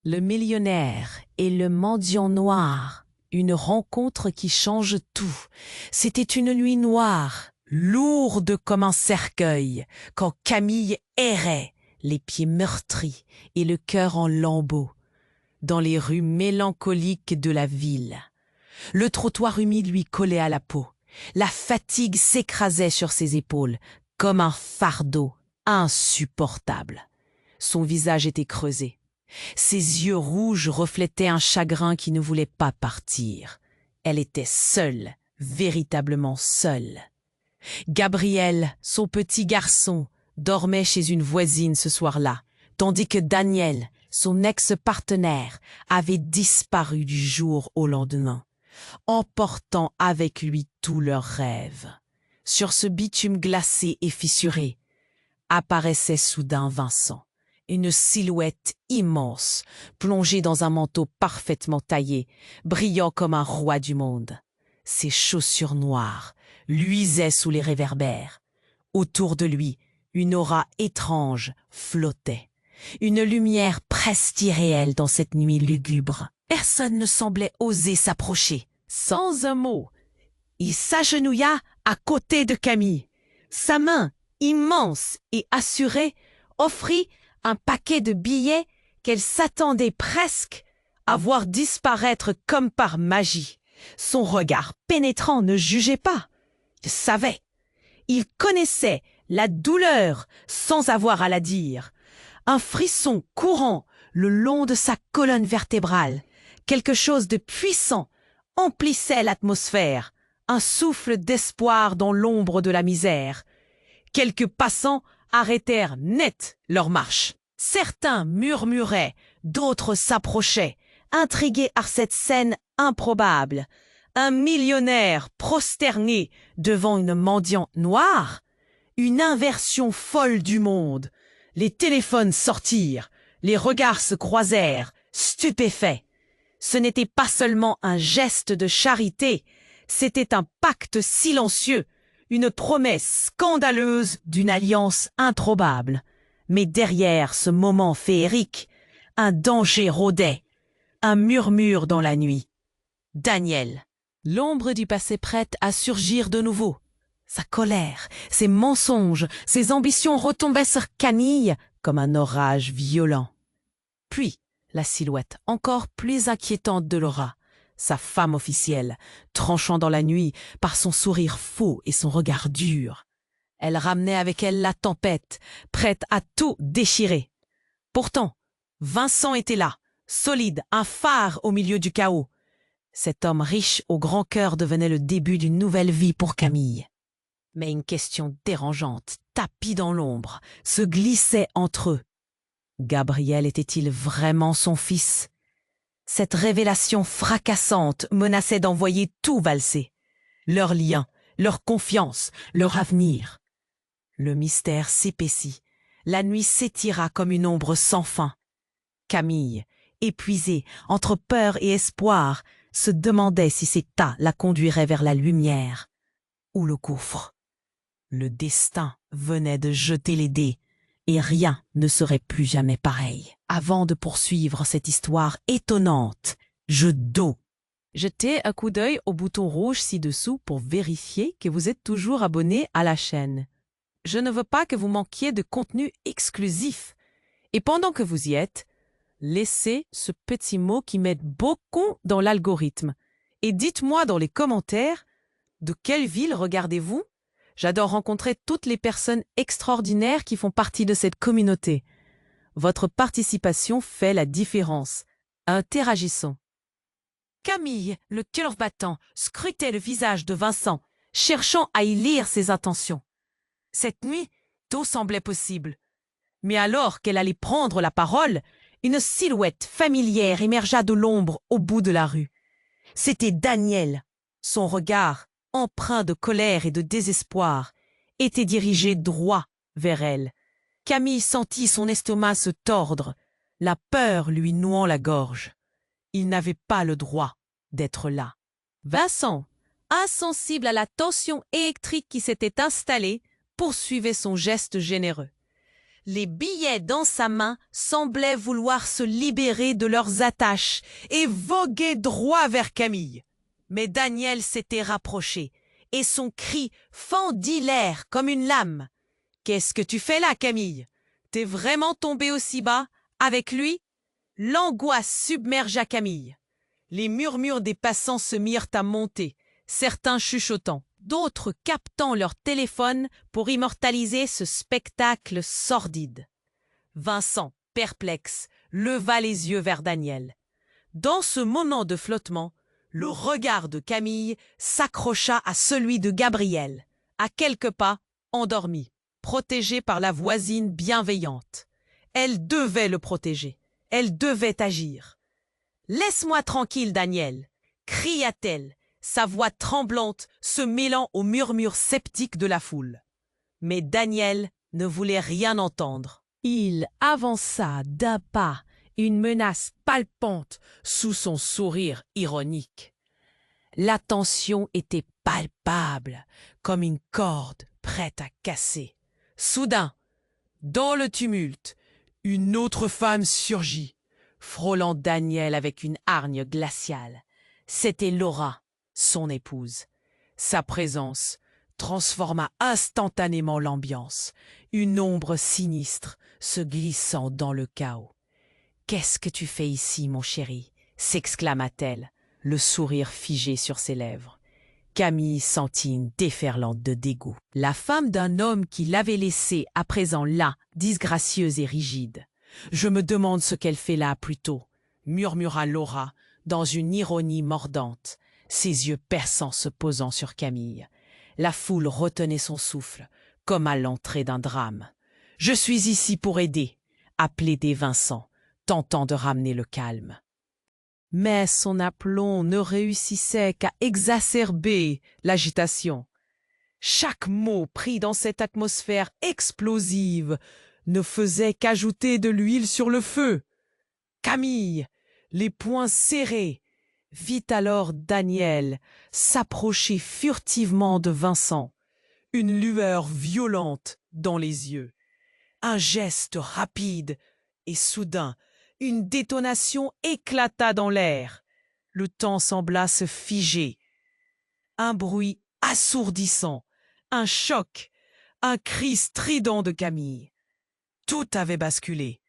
Le millionnaire et le mendiant noir, une rencontre qui change tout. C'était une nuit noire, lourde comme un cercueil, quand Camille errait, les pieds meurtris et le cœur en lambeaux, dans les rues mélancoliques de la ville. Le trottoir humide lui collait à la peau. La fatigue s'écrasait sur ses épaules, comme un fardeau insupportable. Son visage était creusé. Ses yeux rouges reflétaient un chagrin qui ne voulait pas partir. Elle était seule, véritablement seule. Gabriel, son petit garçon, dormait chez une voisine ce soir-là, tandis que Daniel, son ex-partenaire, avait disparu du jour au lendemain, emportant avec lui tous leurs rêves. Sur ce bitume glacé et fissuré, apparaissait soudain Vincent. Une silhouette immense, plongée dans un manteau parfaitement taillé, brillant comme un roi du monde. Ses chaussures noires luisaient sous les réverbères. Autour de lui, une aura étrange flottait. Une lumière presque irréelle dans cette nuit lugubre. Personne ne semblait oser s'approcher. Sans un mot, il s'agenouilla à côté de Camille. Sa main, immense et assurée, offrit un paquet de billets qu'elle s'attendait presque à voir disparaître comme par magie. Son regard pénétrant ne jugeait pas. Il savait. Il connaissait la douleur sans avoir à la dire. Un frisson courant le long de sa colonne vertébrale. Quelque chose de puissant emplissait l'atmosphère. Un souffle d'espoir dans l'ombre de la misère. Quelques passants arrêtèrent net leur marche. Certains murmuraient, d'autres s'approchaient, intrigués par cette scène improbable. Un millionnaire prosterné devant une mendiante noire, une inversion folle du monde. Les téléphones sortirent, les regards se croisèrent, stupéfaits. Ce n'était pas seulement un geste de charité, c'était un pacte silencieux, une promesse scandaleuse d'une alliance improbable. Mais derrière ce moment féerique, un danger rôdait, un murmure dans la nuit. Daniel, l'ombre du passé prête à surgir de nouveau. Sa colère, ses mensonges, ses ambitions retombaient sur Camille comme un orage violent. Puis, la silhouette encore plus inquiétante de Laura, sa femme officielle, tranchant dans la nuit par son sourire faux et son regard dur. Elle ramenait avec elle la tempête, prête à tout déchirer. Pourtant, Vincent était là, solide, un phare au milieu du chaos. Cet homme riche au grand cœur devenait le début d'une nouvelle vie pour Camille. Mais une question dérangeante, tapie dans l'ombre, se glissait entre eux. Gabriel était-il vraiment son fils? Cette révélation fracassante menaçait d'envoyer tout valser. Leur lien, leur confiance, leur avenir. Le mystère s'épaissit. La nuit s'étira comme une ombre sans fin. Camille, épuisée, entre peur et espoir, se demandait si ces tas la conduiraient vers la lumière ou le gouffre. Le destin venait de jeter les dés, et rien ne serait plus jamais pareil. Avant de poursuivre cette histoire étonnante, jetez un coup d'œil au bouton rouge ci-dessous pour vérifier que vous êtes toujours abonné à la chaîne. Je ne veux pas que vous manquiez de contenu exclusif. Et pendant que vous y êtes, laissez ce petit mot qui m'aide beaucoup dans l'algorithme. Et dites-moi dans les commentaires, de quelle ville regardez-vous? J'adore rencontrer toutes les personnes extraordinaires qui font partie de cette communauté. Votre participation fait la différence. Interagissons. Camille, le cœur battant, scrutait le visage de Vincent, cherchant à y lire ses intentions. Cette nuit, tout semblait possible. Mais alors qu'elle allait prendre la parole, une silhouette familière émergea de l'ombre au bout de la rue. C'était Daniel. Son regard, empreint de colère et de désespoir, était dirigé droit vers elle. Camille sentit son estomac se tordre, la peur lui nouant la gorge. Il n'avait pas le droit d'être là. Vincent, insensible à la tension électrique qui s'était installée, poursuivait son geste généreux. Les billets dans sa main semblaient vouloir se libérer de leurs attaches et voguer droit vers Camille. Mais Daniel s'était rapproché, et son cri fendit l'air comme une lame. « Qu'est-ce que tu fais là, Camille? T'es vraiment tombée aussi bas, avec lui ?» L'angoisse submergea Camille. Les murmures des passants se mirent à monter, certains chuchotant, d'autres captant leur téléphone pour immortaliser ce spectacle sordide. Vincent, perplexe, leva les yeux vers Daniel. Dans ce moment de flottement, le regard de Camille s'accrocha à celui de Gabriel, à quelques pas, endormi, protégé par la voisine bienveillante. Elle devait le protéger, elle devait agir. « Laisse-moi tranquille, Daniel !» cria-t-elle, sa voix tremblante se mêlant aux murmures sceptiques de la foule. Mais Daniel ne voulait rien entendre. Il avança d'un pas, une menace palpante sous son sourire ironique. La tension était palpable, comme une corde prête à casser. Soudain, dans le tumulte, une autre femme surgit, frôlant Daniel avec une hargne glaciale. C'était Laura, son épouse. Sa présence transforma instantanément l'ambiance, une ombre sinistre se glissant dans le chaos. « Qu'est-ce que tu fais ici, mon chéri ?» s'exclama-t-elle, le sourire figé sur ses lèvres. Camille sentit une déferlante de dégoût. La femme d'un homme qui l'avait laissée à présent là, disgracieuse et rigide. « Je me demande ce qu'elle fait là plutôt, » murmura Laura, dans une ironie mordante, ses yeux perçants se posant sur Camille. La foule retenait son souffle, comme à l'entrée d'un drame. « Je suis ici pour aider », a plaidé Vincent, tentant de ramener le calme. Mais son aplomb ne réussissait qu'à exacerber l'agitation. Chaque mot pris dans cette atmosphère explosive ne faisait qu'ajouter de l'huile sur le feu. Camille, les poings serrés, vit alors Daniel s'approcher furtivement de Vincent, une lueur violente dans les yeux. Un geste rapide et soudain, une détonation éclata dans l'air. Le temps sembla se figer. Un bruit assourdissant, un choc, un cri strident de Camille. Tout avait basculé.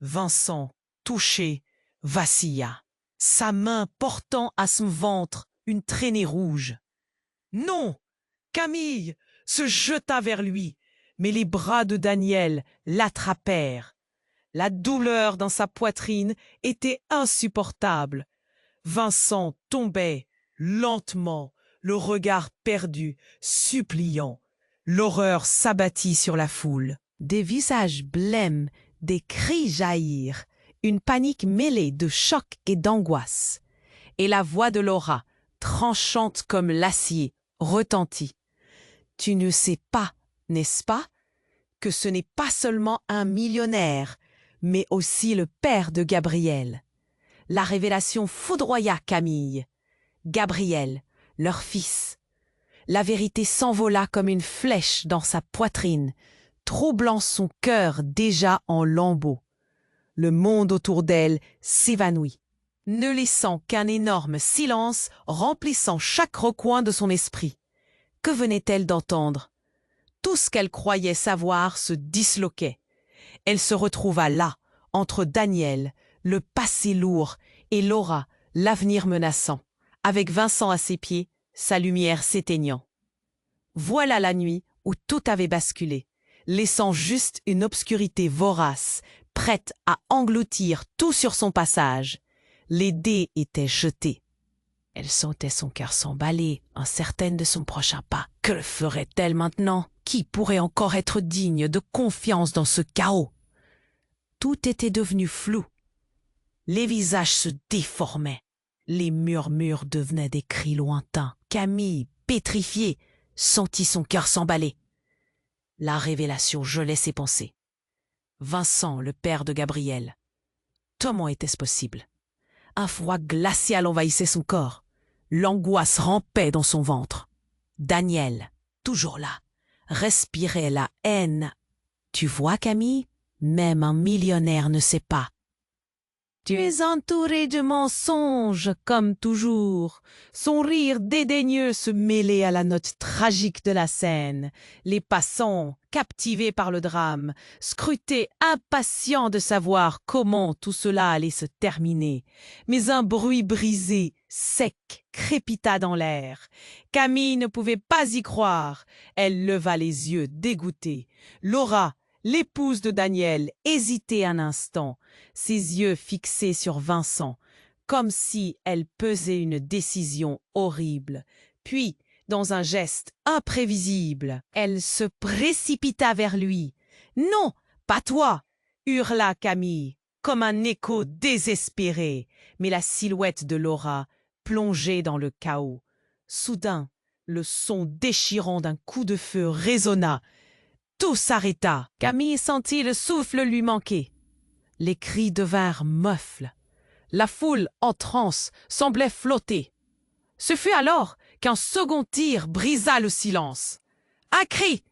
Vincent, touché, vacilla, sa main portant à son ventre une traînée rouge. Non! Camille se jeta vers lui, mais les bras de Daniel l'attrapèrent. La douleur dans sa poitrine était insupportable. Vincent tombait lentement, le regard perdu, suppliant. L'horreur s'abattit sur la foule. Des visages blêmes, des cris jaillirent, une panique mêlée de choc et d'angoisse. Et la voix de Laura, tranchante comme l'acier, retentit. « Tu ne sais pas, n'est-ce pas, que ce n'est pas seulement un millionnaire, mais aussi le père de Gabriel. » La révélation foudroya Camille. Gabriel, leur fils. La vérité s'envola comme une flèche dans sa poitrine, troublant son cœur déjà en lambeaux. Le monde autour d'elle s'évanouit, ne laissant qu'un énorme silence remplissant chaque recoin de son esprit. Que venait-elle d'entendre? Tout ce qu'elle croyait savoir se disloquait. Elle se retrouva là, entre Daniel, le passé lourd, et Laura, l'avenir menaçant, avec Vincent à ses pieds, sa lumière s'éteignant. Voilà la nuit où tout avait basculé, laissant juste une obscurité vorace, prête à engloutir tout sur son passage. Les dés étaient jetés. Elle sentait son cœur s'emballer, incertaine de son prochain pas. Que ferait-elle maintenant? Qui pourrait encore être digne de confiance dans ce chaos? Tout était devenu flou. Les visages se déformaient. Les murmures devenaient des cris lointains. Camille, pétrifiée, sentit son cœur s'emballer. La révélation gelait ses pensées. Vincent, le père de Gabriel. Comment était-ce possible? Un froid glacial envahissait son corps. L'angoisse rampait dans son ventre. Daniel, toujours là, respirait la haine Tu vois, Camille, même un millionnaire ne sait pas. Tu es entouré de mensonges, comme toujours. Son rire dédaigneux se mêlait à la note tragique de la scène. Les passants, captivés par le drame, scrutaient impatients de savoir comment tout cela allait se terminer. Mais un bruit brisé, sec, crépita dans l'air. Camille ne pouvait pas y croire. Elle leva les yeux dégoûtée. Laura, l'épouse de Daniel, hésitait un instant, ses yeux fixés sur Vincent, comme si elle pesait une décision horrible. Puis, dans un geste imprévisible, elle se précipita vers lui. « Non, pas toi !» hurla Camille, comme un écho désespéré, mais la silhouette de Laura plongeait dans le chaos. Soudain, le son déchirant d'un coup de feu résonna. Tout s'arrêta. Camille sentit le souffle lui manquer. Les cris devinrent muffles. La foule, en transe, semblait flotter. Ce fut alors qu'un second tir brisa le silence. Un cri,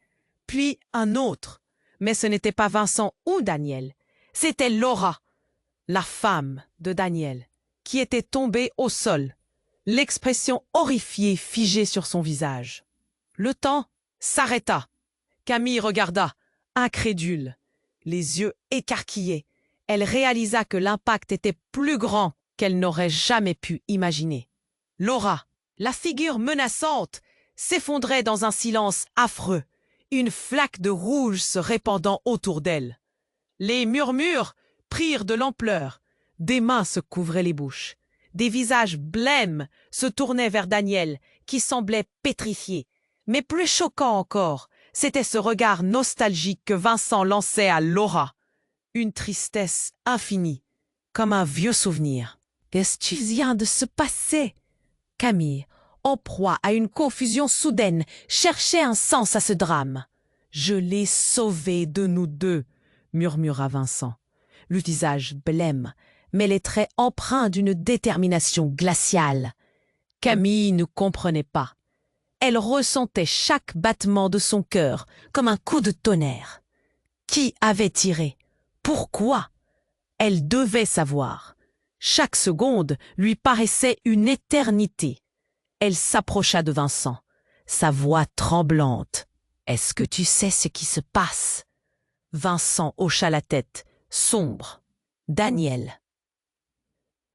puis un autre. Mais ce n'était pas Vincent ou Daniel. C'était Laura, la femme de Daniel, qui était tombée au sol, l'expression horrifiée figée sur son visage. Le temps s'arrêta. Camille regarda, incrédule, les yeux écarquillés. Elle réalisa que l'impact était plus grand qu'elle n'aurait jamais pu imaginer. Laura, la figure menaçante, s'effondrait dans un silence affreux, une flaque de rouge se répandant autour d'elle. Les murmures prirent de l'ampleur, des mains se couvraient les bouches, des visages blêmes se tournaient vers Daniel, qui semblait pétrifié. Mais plus choquant encore, c'était ce regard nostalgique que Vincent lançait à Laura. Une tristesse infinie, comme un vieux souvenir. « Qu'est-ce qui vient de se passer ?» Camille, en proie à une confusion soudaine, cherchait un sens à ce drame. « Je l'ai sauvé de nous deux », murmura Vincent, le visage blême, mais les traits empreints d'une détermination glaciale. Camille ne comprenait pas. Elle ressentait chaque battement de son cœur comme un coup de tonnerre. Qui avait tiré? Pourquoi? Elle devait savoir. Chaque seconde lui paraissait une éternité. Elle s'approcha de Vincent, sa voix tremblante. « Est-ce que tu sais ce qui se passe ?» Vincent hocha la tête, sombre. « Daniel. »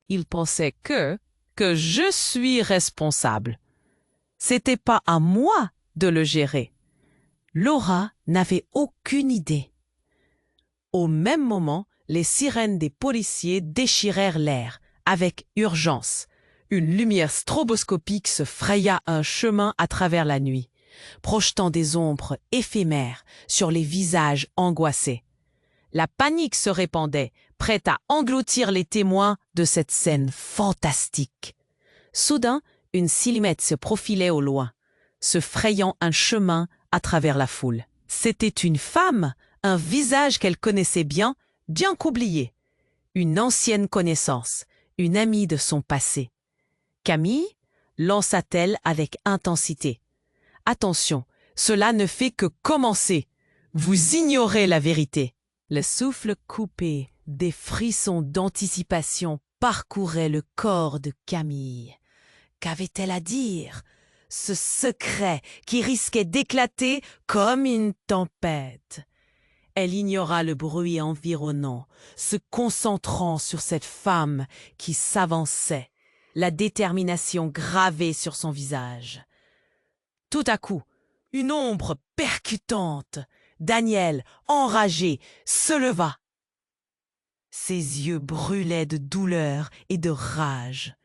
Il pensait que je suis responsable. C'était pas à moi de le gérer. Laura n'avait aucune idée. Au même moment, les sirènes des policiers déchirèrent l'air, avec urgence. Une lumière stroboscopique se fraya un chemin à travers la nuit, projetant des ombres éphémères sur les visages angoissés. La panique se répandait, prête à engloutir les témoins de cette scène fantastique. Soudain, une silhouette se profilait au loin, se frayant un chemin à travers la foule. C'était une femme, un visage qu'elle connaissait bien qu'oublié. Une ancienne connaissance, une amie de son passé. Camille, lança-t-elle avec intensité. « Attention, cela ne fait que commencer. Vous ignorez la vérité. » Le souffle coupé, des frissons d'anticipation parcouraient le corps de Camille. Qu'avait-elle à dire? Ce secret qui risquait d'éclater comme une tempête. Elle ignora le bruit environnant, se concentrant sur cette femme qui s'avançait, la détermination gravée sur son visage. Tout à coup, une ombre percutante, Daniel, enragé, se leva. Ses yeux brûlaient de douleur et de rage.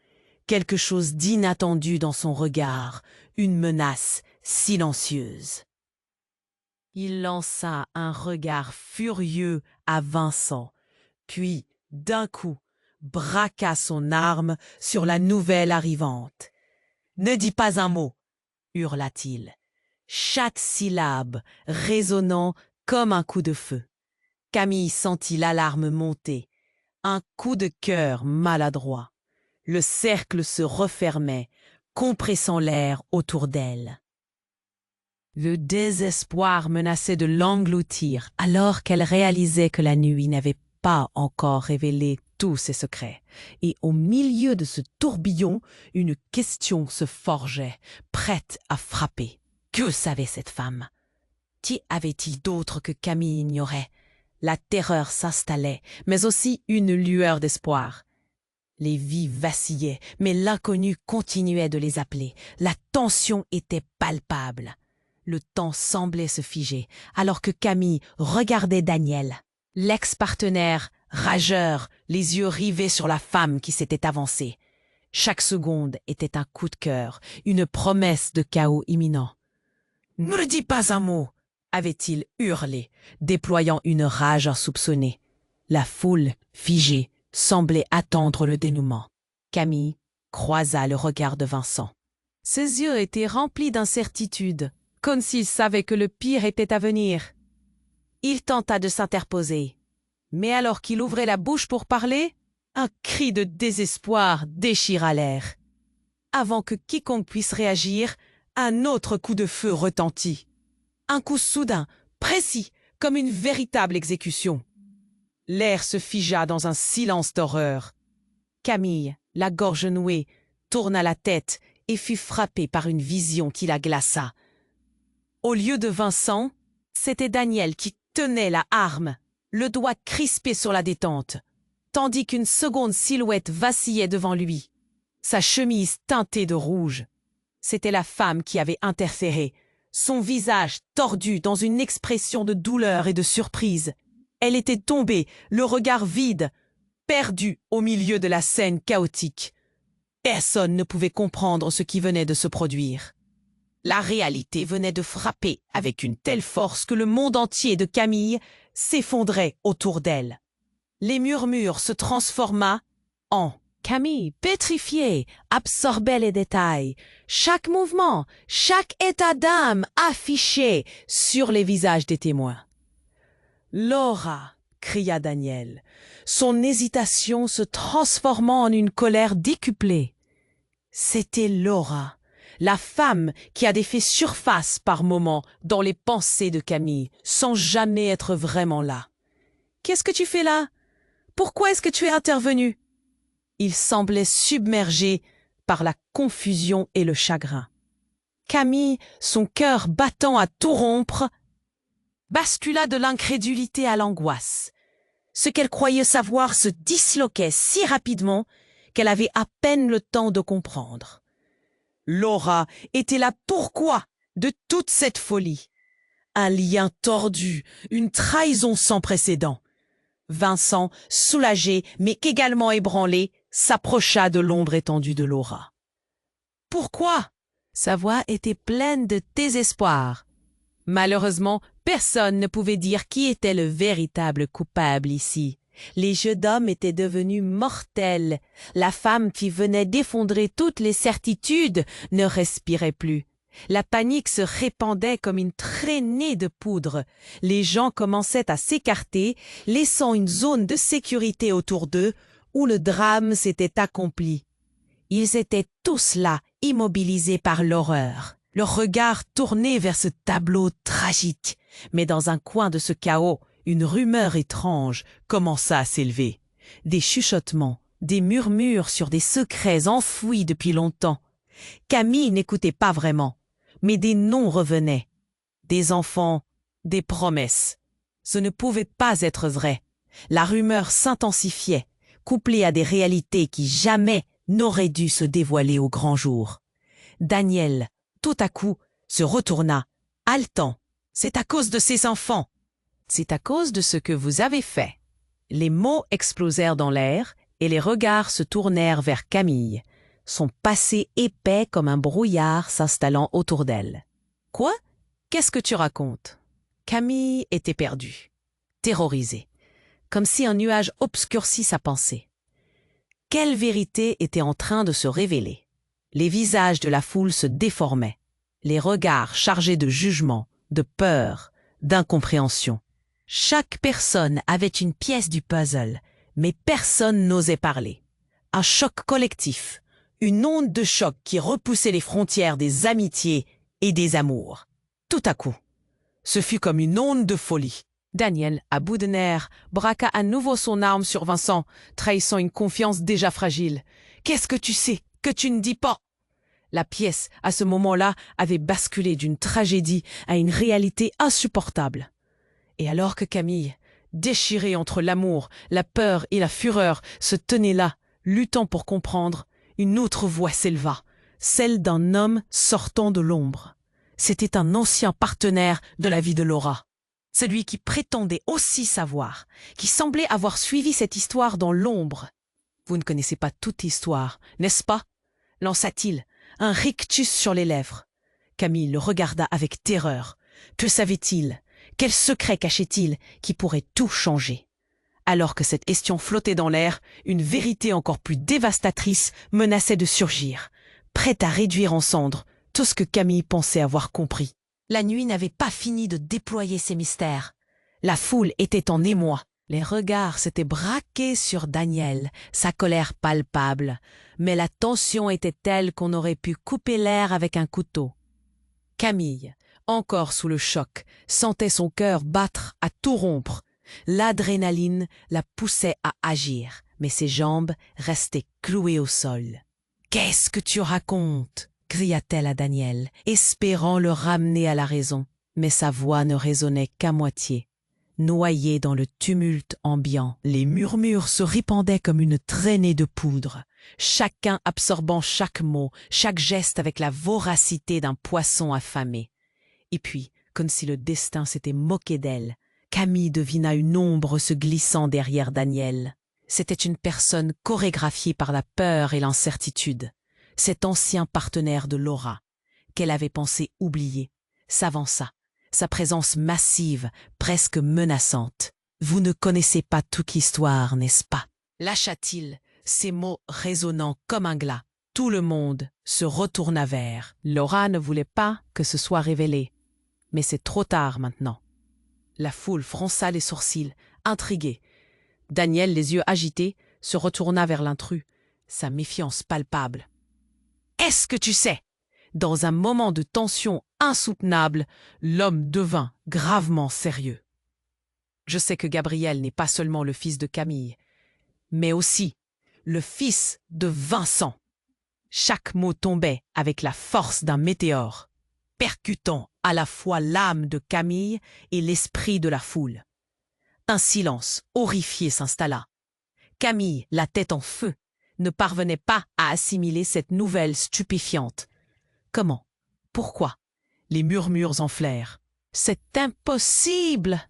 Quelque chose d'inattendu dans son regard, une menace silencieuse. Il lança un regard furieux à Vincent, puis, d'un coup, braqua son arme sur la nouvelle arrivante. « Ne dis pas un mot !» hurla-t-il, chaque syllabe résonnant comme un coup de feu. Camille sentit l'alarme monter, un coup de cœur maladroit. Le cercle se refermait, compressant l'air autour d'elle. Le désespoir menaçait de l'engloutir alors qu'elle réalisait que la nuit n'avait pas encore révélé tous ses secrets. Et au milieu de ce tourbillon, une question se forgeait, prête à frapper. Que savait cette femme? Qui avait-il d'autre que Camille ignorait? La terreur s'installait, mais aussi une lueur d'espoir. Les vies vacillaient, mais l'inconnu continuait de les appeler. La tension était palpable. Le temps semblait se figer, alors que Camille regardait Daniel. L'ex-partenaire, rageur, les yeux rivés sur la femme qui s'était avancée. Chaque seconde était un coup de cœur, une promesse de chaos imminent. « Ne le dis pas un mot !» avait-il hurlé, déployant une rage insoupçonnée. La foule, figée, semblait attendre le dénouement. Camille croisa le regard de Vincent. Ses yeux étaient remplis d'incertitude, comme s'il savait que le pire était à venir. Il tenta de s'interposer, mais alors qu'il ouvrait la bouche pour parler, un cri de désespoir déchira l'air. Avant que quiconque puisse réagir, un autre coup de feu retentit. Un coup soudain, précis, comme une véritable exécution. L'air se figea dans un silence d'horreur. Camille, la gorge nouée, tourna la tête et fut frappée par une vision qui la glaça. Au lieu de Vincent, c'était Daniel qui tenait la arme, le doigt crispé sur la détente, tandis qu'une seconde silhouette vacillait devant lui, sa chemise teintée de rouge. C'était la femme qui avait interféré, son visage tordu dans une expression de douleur et de surprise. Elle était tombée, le regard vide, perdue au milieu de la scène chaotique. Personne ne pouvait comprendre ce qui venait de se produire. La réalité venait de frapper avec une telle force que le monde entier de Camille s'effondrait autour d'elle. Les murmures se transforma en Camille, pétrifiée, absorbait les détails, chaque mouvement, chaque état d'âme affiché sur les visages des témoins. « Laura !» cria Daniel, son hésitation se transformant en une colère décuplée. C'était Laura, la femme qui avait fait surface par moments dans les pensées de Camille, sans jamais être vraiment là. « Qu'est-ce que tu fais là? Pourquoi est-ce que tu es intervenu ?» Il semblait submergé par la confusion et le chagrin. Camille, son cœur battant à tout rompre, bascula de l'incrédulité à l'angoisse. Ce qu'elle croyait savoir se disloquait si rapidement qu'elle avait à peine le temps de comprendre. Laura était là pourquoi de toute cette folie? Un lien tordu, une trahison sans précédent. Vincent, soulagé mais également ébranlé, s'approcha de l'ombre étendue de Laura. « Pourquoi ?» Sa voix était pleine de désespoir. Malheureusement, personne ne pouvait dire qui était le véritable coupable ici. Les jeux d'hommes étaient devenus mortels. La femme qui venait d'effondrer toutes les certitudes ne respirait plus. La panique se répandait comme une traînée de poudre. Les gens commençaient à s'écarter, laissant une zone de sécurité autour d'eux où le drame s'était accompli. Ils étaient tous là, immobilisés par l'horreur, leur regard tourné vers ce tableau tragique. Mais dans un coin de ce chaos, une rumeur étrange commença à s'élever. Des chuchotements, des murmures sur des secrets enfouis depuis longtemps. Camille n'écoutait pas vraiment, mais des noms revenaient. Des enfants, des promesses. Ce ne pouvait pas être vrai. La rumeur s'intensifiait, couplée à des réalités qui jamais n'auraient dû se dévoiler au grand jour. Daniel, tout à coup, se retourna, haletant. « C'est à cause de ces enfants !»« C'est à cause de ce que vous avez fait. » Les mots explosèrent dans l'air et les regards se tournèrent vers Camille, son passé épais comme un brouillard s'installant autour d'elle. « Quoi? Qu'est-ce que tu racontes ?» Camille était perdue, terrorisée, comme si un nuage obscurcit sa pensée. Quelle vérité était en train de se révéler? Les visages de la foule se déformaient, les regards chargés de jugement, de peur, d'incompréhension. Chaque personne avait une pièce du puzzle, mais personne n'osait parler. Un choc collectif, une onde de choc qui repoussait les frontières des amitiés et des amours. Tout à coup, ce fut comme une onde de folie. Daniel, à bout de nerfs, braqua à nouveau son arme sur Vincent, trahissant une confiance déjà fragile. « Qu'est-ce que tu sais que tu ne dis pas ?» La pièce, à ce moment-là, avait basculé d'une tragédie à une réalité insupportable. Et alors que Camille, déchirée entre l'amour, la peur et la fureur, se tenait là, luttant pour comprendre, une autre voix s'éleva, celle d'un homme sortant de l'ombre. C'était un ancien partenaire de la vie de Laura. Celui qui prétendait aussi savoir, qui semblait avoir suivi cette histoire dans l'ombre. « Vous ne connaissez pas toute histoire, n'est-ce pas ?» lança-t-il, un rictus sur les lèvres. Camille le regarda avec terreur. Que savait-il? Quel secret cachait-il qui pourrait tout changer? Alors que cette question flottait dans l'air, une vérité encore plus dévastatrice menaçait de surgir, prête à réduire en cendres tout ce que Camille pensait avoir compris. La nuit n'avait pas fini de déployer ses mystères. La foule était en émoi. Les regards s'étaient braqués sur Daniel, sa colère palpable, mais la tension était telle qu'on aurait pu couper l'air avec un couteau. Camille, encore sous le choc, sentait son cœur battre à tout rompre. L'adrénaline la poussait à agir, mais ses jambes restaient clouées au sol. « Qu'est-ce que tu racontes ?» cria-t-elle à Daniel, espérant le ramener à la raison. Mais sa voix ne résonnait qu'à moitié. Noyés dans le tumulte ambiant, les murmures se répandaient comme une traînée de poudre, chacun absorbant chaque mot, chaque geste avec la voracité d'un poisson affamé. Et puis, comme si le destin s'était moqué d'elle, Camille devina une ombre se glissant derrière Daniel. C'était une personne chorégraphiée par la peur et l'incertitude. Cet ancien partenaire de Laura, qu'elle avait pensé oublier, s'avança, sa présence massive, presque menaçante. « Vous ne connaissez pas toute l'histoire, n'est-ce pas ?» lâcha-t-il, ces mots résonnant comme un glas. Tout le monde se retourna vers. Laura ne voulait pas que ce soit révélé. Mais c'est trop tard maintenant. La foule fronça les sourcils, intriguée. Daniel, les yeux agités, se retourna vers l'intrus, sa méfiance palpable. « Est-ce que tu sais ?» Dans un moment de tension insoutenable, l'homme devint gravement sérieux. « Je sais que Gabriel n'est pas seulement le fils de Camille, mais aussi le fils de Vincent. » Chaque mot tombait avec la force d'un météore, percutant à la fois l'âme de Camille et l'esprit de la foule. Un silence horrifié s'installa. Camille, la tête en feu, ne parvenait pas à assimiler cette nouvelle stupéfiante. Comment? Pourquoi? Les murmures enflèrent. « C'est impossible !»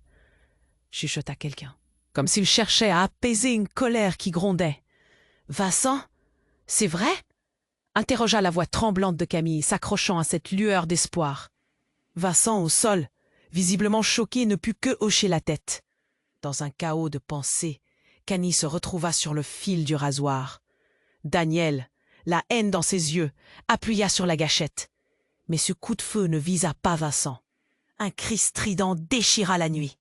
chuchota quelqu'un, comme s'il cherchait à apaiser une colère qui grondait. « Vincent, c'est vrai ?» interrogea la voix tremblante de Camille, s'accrochant à cette lueur d'espoir. Vincent, au sol, visiblement choqué, ne put que hocher la tête. Dans un chaos de pensées, Camille se retrouva sur le fil du rasoir. Daniel, la haine dans ses yeux, appuya sur la gâchette. Mais ce coup de feu ne visa pas Vincent. Un cri strident déchira la nuit.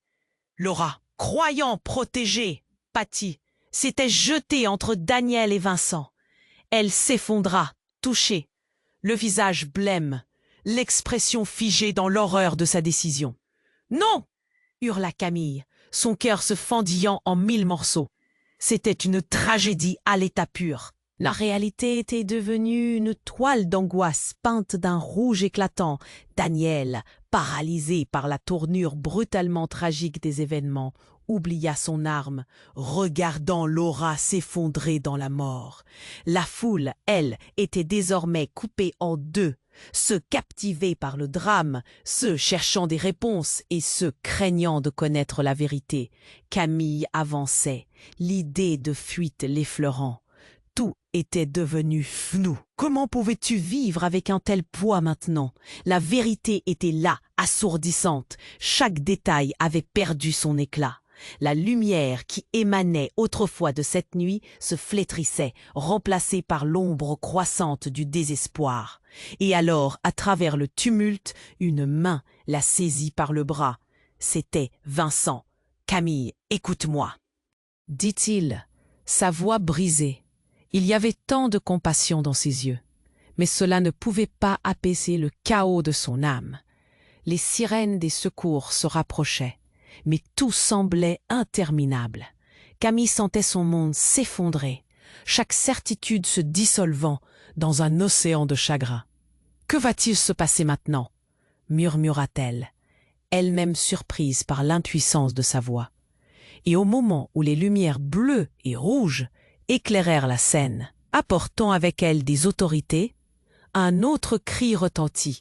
Laura, croyant protégée, pâtie, s'était jetée entre Daniel et Vincent. Elle s'effondra, touchée, le visage blême, l'expression figée dans l'horreur de sa décision. « Non !» hurla Camille, son cœur se fendillant en 1000 morceaux. C'était une tragédie à l'état pur. La réalité était devenue une toile d'angoisse peinte d'un rouge éclatant. Daniel, paralysé par la tournure brutalement tragique des événements, oublia son arme, regardant Laura s'effondrer dans la mort. La foule, elle, était désormais coupée en deux, ceux captivés par le drame, ceux cherchant des réponses et ceux craignant de connaître la vérité. Camille avançait, l'idée de fuite l'effleurant. Tout était devenu flou. Comment pouvais-tu vivre avec un tel poids maintenant? La vérité était là, assourdissante. Chaque détail avait perdu son éclat. La lumière qui émanait autrefois de cette nuit se flétrissait, remplacée par l'ombre croissante du désespoir. Et alors, à travers le tumulte, une main la saisit par le bras. C'était Vincent. « Camille, écoute-moi » dit-il, sa voix brisée. Il y avait tant de compassion dans ses yeux, mais cela ne pouvait pas apaiser le chaos de son âme. Les sirènes des secours se rapprochaient, mais tout semblait interminable. Camille sentait son monde s'effondrer, chaque certitude se dissolvant dans un océan de chagrin. « Que va-t-il se passer maintenant ?» murmura-t-elle, elle-même surprise par l'impuissance de sa voix. Et au moment où les lumières bleues et rouges éclairèrent la scène, apportant avec elles des autorités, un autre cri retentit.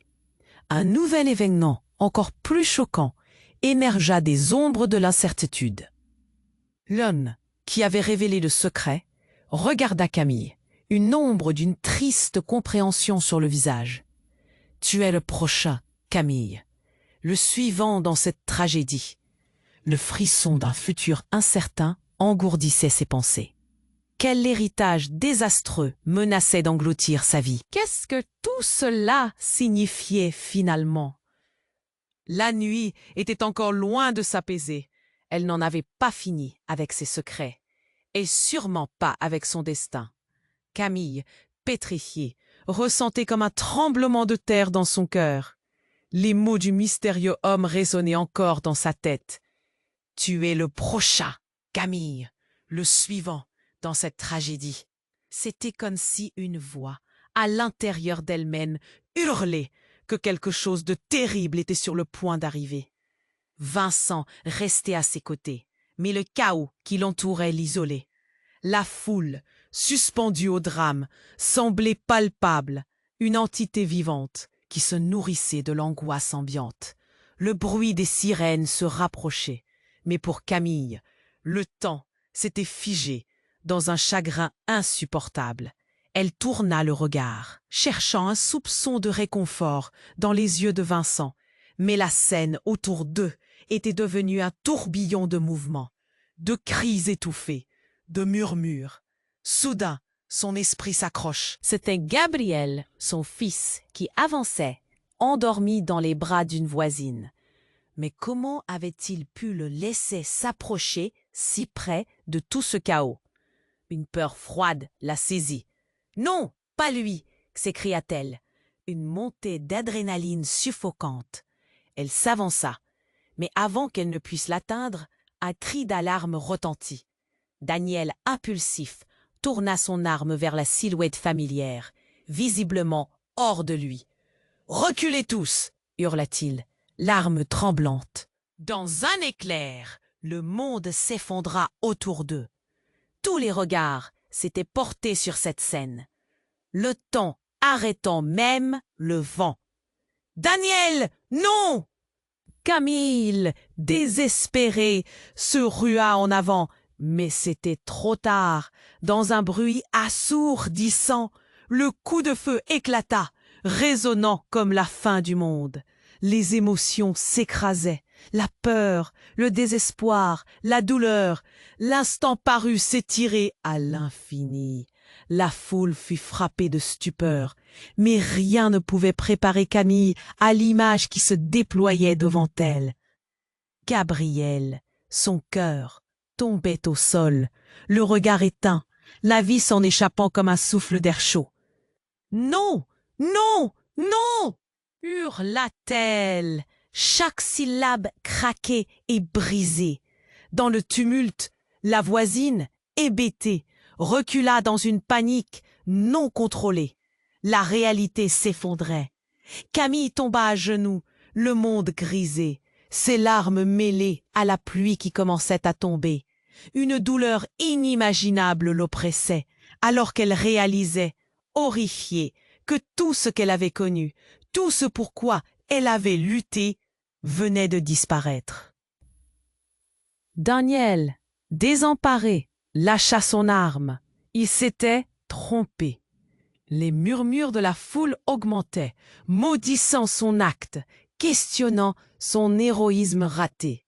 Un nouvel événement, encore plus choquant, émergea des ombres de l'incertitude. L'homme, qui avait révélé le secret, regarda Camille, une ombre d'une triste compréhension sur le visage. « Tu es le prochain, Camille, le suivant dans cette tragédie. » Le frisson d'un futur incertain engourdissait ses pensées. Quel héritage désastreux menaçait d'engloutir sa vie? Qu'est-ce que tout cela signifiait finalement? La nuit était encore loin de s'apaiser. Elle n'en avait pas fini avec ses secrets, et sûrement pas avec son destin. Camille, pétrifiée, ressentait comme un tremblement de terre dans son cœur. Les mots du mystérieux homme résonnaient encore dans sa tête. « Tu es le prochain, Camille, le suivant dans cette tragédie. » C'était comme si une voix, à l'intérieur d'elle-même, hurlait que quelque chose de terrible était sur le point d'arriver. Vincent restait à ses côtés, mais le chaos qui l'entourait l'isolait. La foule, suspendue au drame, semblait palpable, une entité vivante qui se nourrissait de l'angoisse ambiante. Le bruit des sirènes se rapprochait, mais pour Camille, le temps s'était figé dans un chagrin insupportable. Elle tourna le regard, cherchant un soupçon de réconfort dans les yeux de Vincent, mais la scène autour d'eux était devenue un tourbillon de mouvements, de cris étouffés, de murmures. Soudain, son esprit s'accroche. C'était Gabriel, son fils, qui avançait, endormi dans les bras d'une voisine. Mais comment avait-il pu le laisser s'approcher si près de tout ce chaos? Une peur froide la saisit. « Non, pas lui !» s'écria-t-elle. Une montée d'adrénaline suffocante. Elle s'avança, mais avant qu'elle ne puisse l'atteindre, un cri d'alarme retentit. Daniel, impulsif, tourna son arme vers la silhouette familière, visiblement hors de lui. « Reculez tous !» hurla-t-il, l'arme tremblante. Dans un éclair, le monde s'effondra autour d'eux. Tous les regards s'étaient portés sur cette scène, le temps arrêtant même le vent. « Daniel, non !» Camille, désespérée, se rua en avant, mais c'était trop tard. Dans un bruit assourdissant, le coup de feu éclata, résonnant comme la fin du monde. Les émotions s'écrasaient, la peur, le désespoir, la douleur. L'instant parut s'étirer à l'infini. La foule fut frappée de stupeur, mais rien ne pouvait préparer Camille à l'image qui se déployait devant elle. Gabriel, son cœur, tombait au sol, le regard éteint, la vie s'en échappant comme un souffle d'air chaud. « Non, non, non !» hurla-t-elle. Chaque syllabe craquait et brisait. Dans le tumulte, la voisine, hébétée, recula dans une panique non contrôlée. La réalité s'effondrait. Camille tomba à genoux, le monde grisé, ses larmes mêlées à la pluie qui commençait à tomber. Une douleur inimaginable l'oppressait, alors qu'elle réalisait, horrifiée, que tout ce qu'elle avait connu, tout ce pourquoi elle avait lutté, venait de disparaître. Daniel, désemparé, lâcha son arme. Il s'était trompé. Les murmures de la foule augmentaient, maudissant son acte, questionnant son héroïsme raté.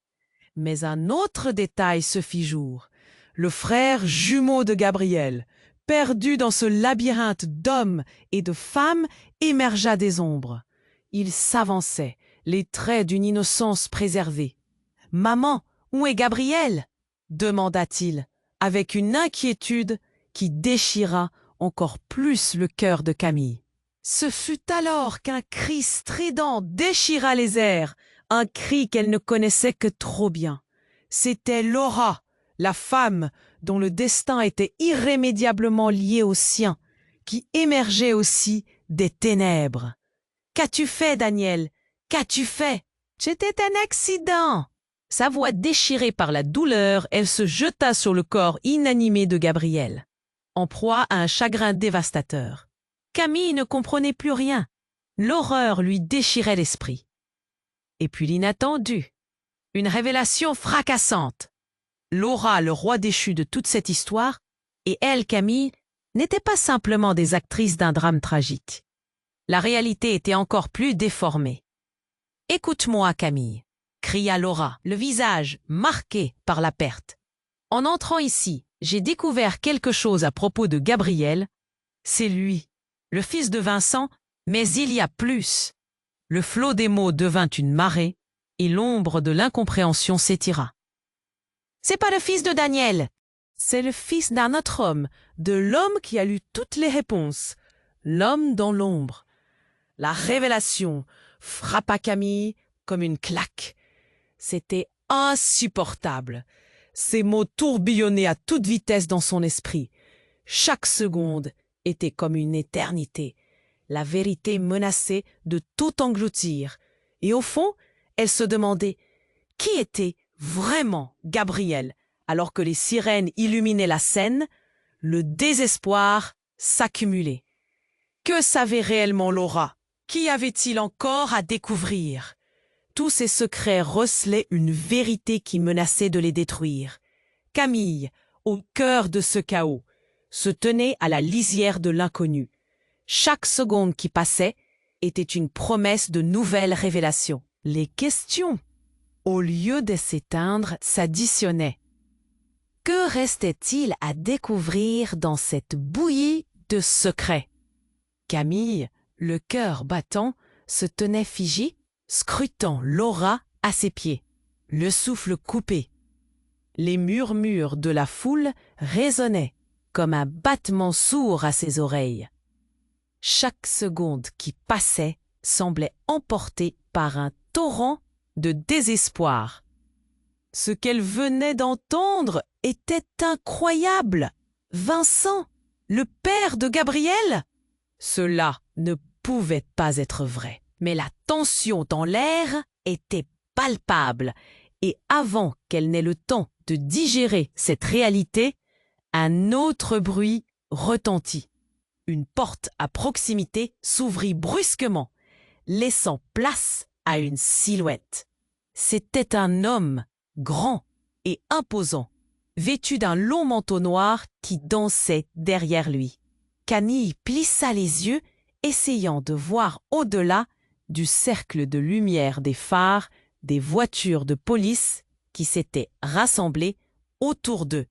Mais un autre détail se fit jour. Le frère jumeau de Gabriel, perdu dans ce labyrinthe d'hommes et de femmes, émergea des ombres. Il s'avançait, les traits d'une innocence préservée. « Maman, où est Gabriel ?» demanda-t-il, avec une inquiétude qui déchira encore plus le cœur de Camille. Ce fut alors qu'un cri strident déchira les airs, un cri qu'elle ne connaissait que trop bien. C'était Laura, la femme dont le destin était irrémédiablement lié au sien, qui émergeait aussi des ténèbres. « Qu'as-tu fait, Daniel? Qu'as-tu fait? »« C'était un accident !» Sa voix déchirée par la douleur, elle se jeta sur le corps inanimé de Gabriel, en proie à un chagrin dévastateur. Camille ne comprenait plus rien. L'horreur lui déchirait l'esprit. Et puis l'inattendu. Une révélation fracassante. Laura, le roi déchu de toute cette histoire, et elle, Camille, n'étaient pas simplement des actrices d'un drame tragique. La réalité était encore plus déformée. « Écoute-moi, Camille !» cria Laura, le visage marqué par la perte. « En entrant ici, j'ai découvert quelque chose à propos de Gabriel. C'est lui, le fils de Vincent, mais il y a plus. » Le flot des mots devint une marée, et l'ombre de l'incompréhension s'étira. « C'est pas le fils de Daniel, c'est le fils d'un autre homme, de l'homme qui a lu toutes les réponses, l'homme dans l'ombre. » La révélation frappa Camille comme une claque. C'était insupportable. Ces mots tourbillonnaient à toute vitesse dans son esprit. Chaque seconde était comme une éternité. La vérité menaçait de tout engloutir. Et au fond, elle se demandait qui était vraiment Gabriel. Alors que les sirènes illuminaient la scène, le désespoir s'accumulait. Que savait réellement Laura? Qu'y avait-il encore à découvrir? Tous ces secrets recelaient une vérité qui menaçait de les détruire. Camille, au cœur de ce chaos, se tenait à la lisière de l'inconnu. Chaque seconde qui passait était une promesse de nouvelles révélations. Les questions, au lieu de s'éteindre, s'additionnaient. Que restait-il à découvrir dans cette bouillie de secrets? Camille, le cœur battant, se tenait figée, scrutant Laura à ses pieds, le souffle coupé. Les murmures de la foule résonnaient comme un battement sourd à ses oreilles. Chaque seconde qui passait semblait emportée par un torrent de désespoir. Ce qu'elle venait d'entendre était incroyable. Vincent, le père de Gabriel? Cela ne pouvait pas être vrai. Mais la tension dans l'air était palpable, et avant qu'elle n'ait le temps de digérer cette réalité, un autre bruit retentit. Une porte à proximité s'ouvrit brusquement, laissant place à une silhouette. C'était un homme, grand et imposant, vêtu d'un long manteau noir qui dansait derrière lui. Camille plissa les yeux, essayant de voir au-delà du cercle de lumière des phares des voitures de police qui s'étaient rassemblées autour d'eux.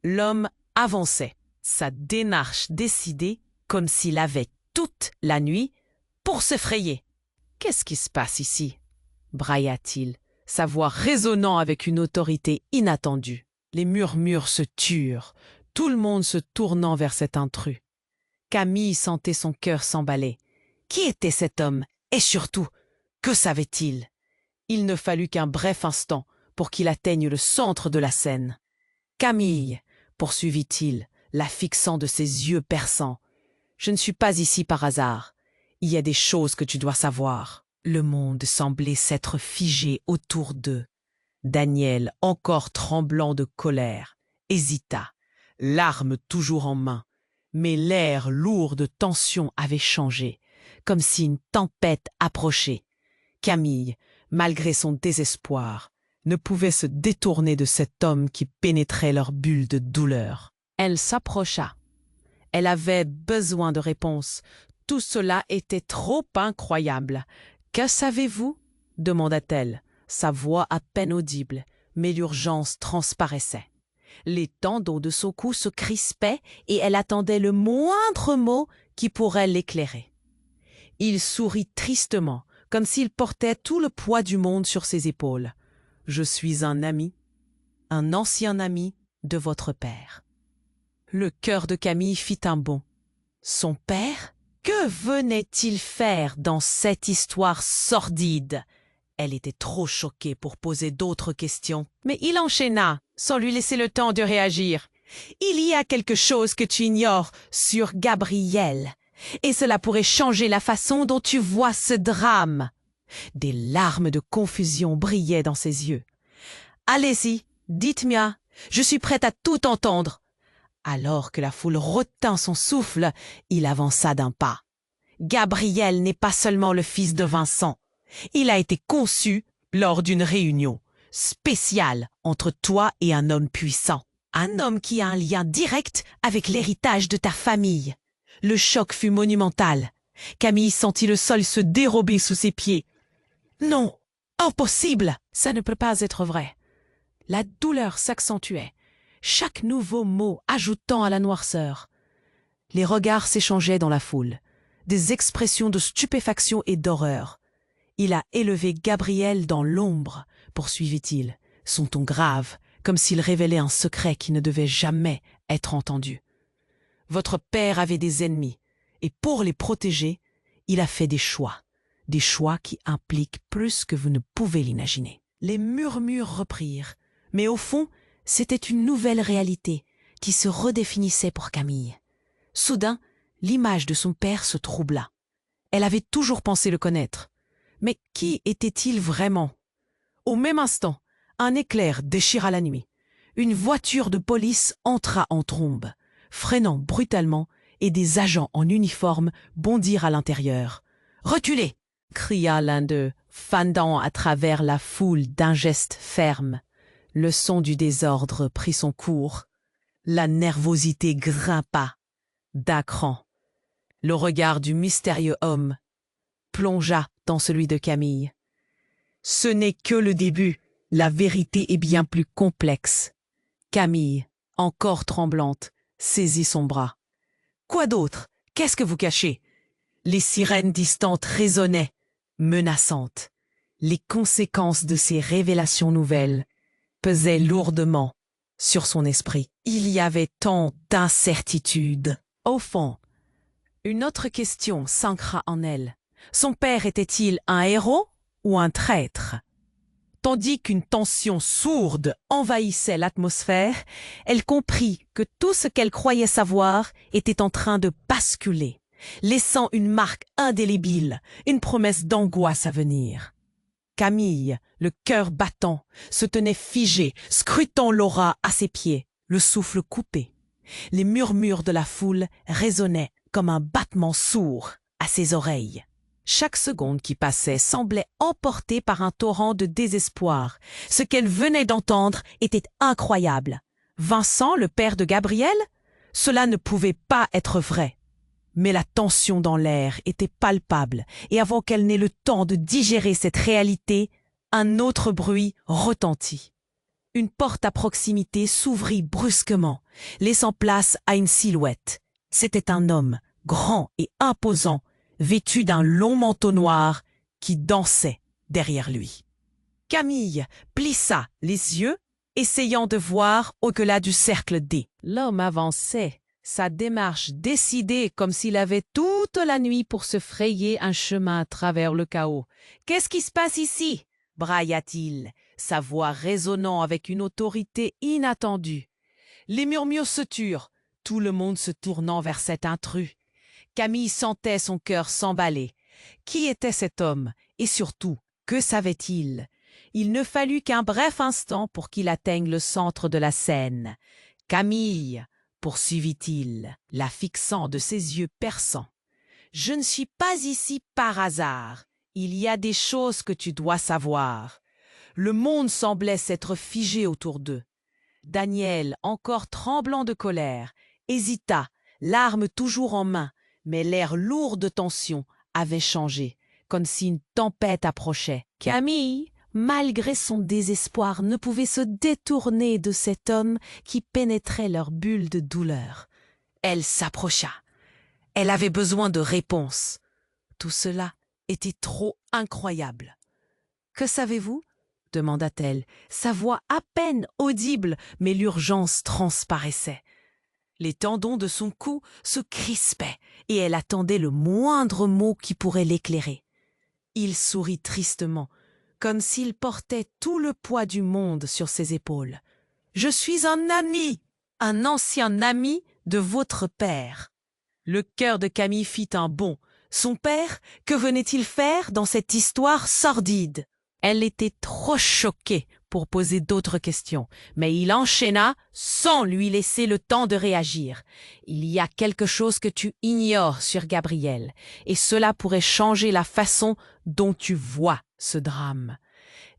L'homme avançait, sa démarche décidée comme s'il avait toute la nuit pour se frayer. « Qu'est-ce qui se passe ici ?» brailla-t-il, sa voix résonnant avec une autorité inattendue. Les murmures se turent, tout le monde se tournant vers cet intrus. Camille sentait son cœur s'emballer. Qui était cet homme? Et surtout, que savait-il? Il ne fallut qu'un bref instant pour qu'il atteigne le centre de la scène. « Camille, poursuivit-il, la fixant de ses yeux perçants, je ne suis pas ici par hasard. Il y a des choses que tu dois savoir. » Le monde semblait s'être figé autour d'eux. Daniel, encore tremblant de colère, hésita, l'arme toujours en main. Mais l'air lourd de tension avait changé, comme si une tempête approchait. Camille, malgré son désespoir, ne pouvait se détourner de cet homme qui pénétrait leur bulle de douleur. Elle s'approcha. Elle avait besoin de réponses. Tout cela était trop incroyable. « Que savez-vous » demanda-t-elle, sa voix à peine audible, mais l'urgence transparaissait. Les tendons de son cou se crispaient et elle attendait le moindre mot qui pourrait l'éclairer. Il sourit tristement, comme s'il portait tout le poids du monde sur ses épaules. « Je suis un ami, un ancien ami de votre père. » Le cœur de Camille fit un bond. Son père? Que venait-il faire dans cette histoire sordide? Elle était trop choquée pour poser d'autres questions, mais il enchaîna, sans lui laisser le temps de réagir. Il y a quelque chose que tu ignores sur Gabriel, et cela pourrait changer la façon dont tu vois ce drame. Des larmes de confusion brillaient dans ses yeux. Allez-y, dites-moi, je suis prête à tout entendre. Alors que la foule retint son souffle, il avança d'un pas. Gabriel n'est pas seulement le fils de Vincent. Il a été conçu lors d'une réunion spéciale entre toi et un homme puissant. Un homme qui a un lien direct avec l'héritage de ta famille. Le choc fut monumental. Camille sentit le sol se dérober sous ses pieds. Non, impossible! Ça ne peut pas être vrai. La douleur s'accentuait, chaque nouveau mot ajoutant à la noirceur. Les regards s'échangeaient dans la foule, des expressions de stupéfaction et d'horreur. Il a élevé Gabriel dans l'ombre, poursuivit-il, son ton grave, comme s'il révélait un secret qui ne devait jamais être entendu. Votre père avait des ennemis, et pour les protéger, il a fait des choix qui impliquent plus que vous ne pouvez l'imaginer. Les murmures reprirent, mais au fond, c'était une nouvelle réalité qui se redéfinissait pour Camille. Soudain, l'image de son père se troubla. Elle avait toujours pensé le connaître. Mais qui était-il vraiment? Au même instant, un éclair déchira la nuit. Une voiture de police entra en trombe, freinant brutalement, et des agents en uniforme bondirent à l'intérieur. « Reculez !» cria l'un d'eux, fendant à travers la foule d'un geste ferme. Le son du désordre prit son cours. La nervosité grimpa d'un cran. Le regard du mystérieux homme plongea dans celui de Camille. Ce n'est que le début. La vérité est bien plus complexe. Camille, encore tremblante, saisit son bras. Quoi d'autre? Qu'est-ce que vous cachez? Les sirènes distantes résonnaient, menaçantes. Les conséquences de ces révélations nouvelles pesaient lourdement sur son esprit. Il y avait tant d'incertitudes. Au fond, une autre question s'ancra en elle. Son père était-il un héros ou un traître? Tandis qu'une tension sourde envahissait l'atmosphère, elle comprit que tout ce qu'elle croyait savoir était en train de basculer, laissant une marque indélébile, une promesse d'angoisse à venir. Camille, le cœur battant, se tenait figée, scrutant Laura à ses pieds, le souffle coupé. Les murmures de la foule résonnaient comme un battement sourd à ses oreilles. Chaque seconde qui passait semblait emportée par un torrent de désespoir. Ce qu'elle venait d'entendre était incroyable. Vincent, le père de Gabriel? Cela ne pouvait pas être vrai. Mais la tension dans l'air était palpable, et avant qu'elle n'ait le temps de digérer cette réalité, un autre bruit retentit. Une porte à proximité s'ouvrit brusquement, laissant place à une silhouette. C'était un homme, grand et imposant, vêtu d'un long manteau noir qui dansait derrière lui. Camille plissa les yeux, essayant de voir au-delà du cercle D. L'homme avançait, sa démarche décidée comme s'il avait toute la nuit pour se frayer un chemin à travers le chaos. « Qu'est-ce qui se passe ici ?» brailla-t-il, sa voix résonnant avec une autorité inattendue. Les murmures se turent, tout le monde se tournant vers cet intrus. Camille sentait son cœur s'emballer. Qui était cet homme? Et surtout, que savait-il? Il ne fallut qu'un bref instant pour qu'il atteigne le centre de la scène. « Camille !» poursuivit-il, la fixant de ses yeux perçants. « Je ne suis pas ici par hasard. Il y a des choses que tu dois savoir. » Le monde semblait s'être figé autour d'eux. Daniel, encore tremblant de colère, hésita, l'arme toujours en main, mais l'air lourd de tension avait changé, comme si une tempête approchait. Camille, malgré son désespoir, ne pouvait se détourner de cet homme qui pénétrait leur bulle de douleur. Elle s'approcha. Elle avait besoin de réponses. Tout cela était trop incroyable. « Que savez-vous » demanda-t-elle, sa voix à peine audible, mais l'urgence transparaissait. Les tendons de son cou se crispaient et elle attendait le moindre mot qui pourrait l'éclairer. Il sourit tristement, comme s'il portait tout le poids du monde sur ses épaules. « Je suis un ancien ami de votre père. » Le cœur de Camille fit un bond. Son père, que venait-il faire dans cette histoire sordide? Elle était trop choquée pour poser d'autres questions, mais il enchaîna sans lui laisser le temps de réagir. Il y a quelque chose que tu ignores sur Gabriel, et cela pourrait changer la façon dont tu vois ce drame.